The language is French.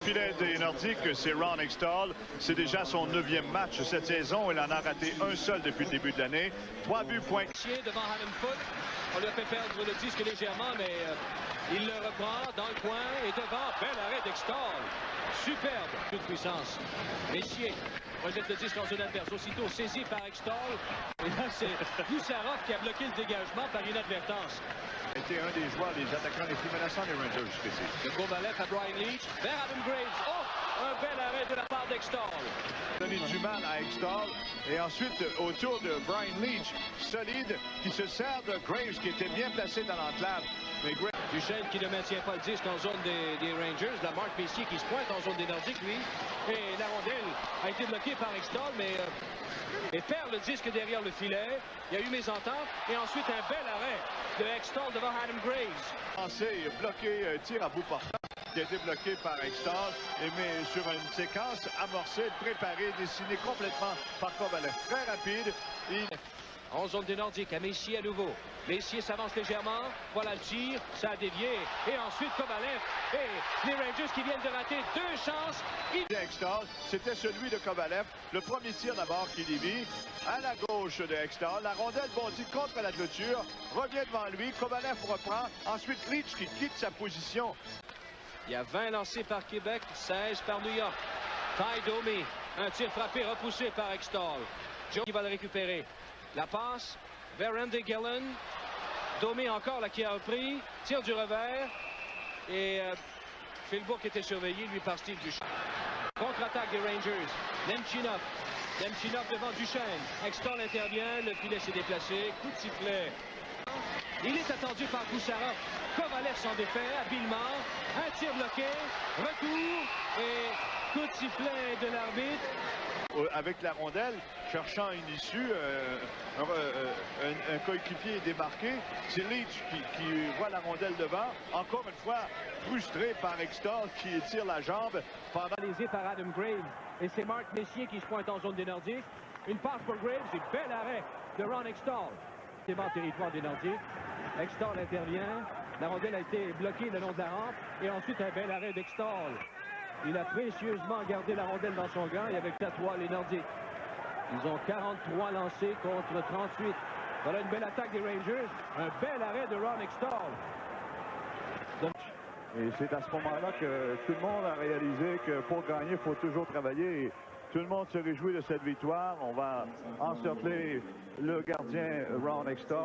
filet des Nordiques, c'est Ron Hextall. C'est déjà son 9e match cette saison. Il en a raté un seul depuis le début de l'année. 3 buts, point. Devant Adam Foote. On lui a fait perdre le disque légèrement, mais il le reprend dans le coin et devant. Bel arrêt d'Hextall. Superbe. Toute puissance. Messier rejette le disque en zone adverse. Aussitôt saisi par Hextall. Et là, c'est Goussarov qui a bloqué le dégagement par inadvertance. Était un des joueurs, les attaquants les plus menaçants des Rangers jusqu'ici. Le Kovalev à Brian Leetch vers Adam Graves. Oh! Un bel arrêt de la part d'Hextall. Donner du mal à Hextall. Et ensuite, autour de Brian Leetch, solide, qui se sert de Graves, qui était bien placé dans l'enclave. Mais Graves... Duchesne qui ne maintient pas le disque en zone des Rangers. La Marc Messier qui se pointe en zone des Nordiques, lui. Et la rondelle a été bloquée par Hextall, mais et perd le disque derrière le filet. Il y a eu mésentente. Et ensuite, un bel arrêt de Hextall devant Adam Graves. Pensé bloqué, tir à bout portant, qui a été bloqué par Hextall. Mais sur une séquence amorcée, préparée, dessinée complètement par Kovalev. Très rapide. En zone des Nordiques, à Messier à nouveau. Messier s'avance légèrement. Voilà le tir. Ça a dévié. Et ensuite, Kovalev. Et les Rangers qui viennent de rater 2 chances. Hextall, c'était celui de Kovalev. Le premier tir d'abord qui dévie. À la gauche de Hextall. La rondelle bondit contre la clôture. Revient devant lui. Kovalev reprend. Ensuite, Leetch qui quitte sa position. Il y a 20 lancés par Québec, 16 par New York. Ty Domi. Un tir frappé repoussé par Hextall. Joe qui va le récupérer. La passe vers Randy Gillen. Domi encore là qui a repris. Tire du revers. Et Philbourg était surveillé, lui, par Steve Duchesne. Contre-attaque des Rangers. Nemchinov. Nemchinov devant Duchesne. Hextall intervient. Le filet s'est déplacé. Coup de sifflet. Il est attendu par Goussarov. Kovalev s'en défait habilement. Un tir bloqué. Retour. Et coup de sifflet de l'arbitre. Avec la rondelle, cherchant une issue, un coéquipier démarqué. C'est Leetch qui voit la rondelle devant. Encore une fois, frustré par Hextall qui tire la jambe. Balisé par Adam Graves. Et c'est Marc Messier qui se pointe en zone des Nordiques. Une passe pour Graves et bel arrêt de Ron Hextall. C'est en territoire des Nordiques. Hextall intervient. La rondelle a été bloquée le long de la rampe. Et ensuite, un bel arrêt d'Hextall. Il a précieusement gardé la rondelle dans son gant et avec la toile, les Nordiques. Ils ont 43 lancés contre 38. Voilà une belle attaque des Rangers. Un bel arrêt de Ron Hextall. Et c'est à ce moment-là que tout le monde a réalisé que pour gagner, il faut toujours travailler. Et tout le monde se réjouit de cette victoire. On va encercler le gardien Ron Hextall.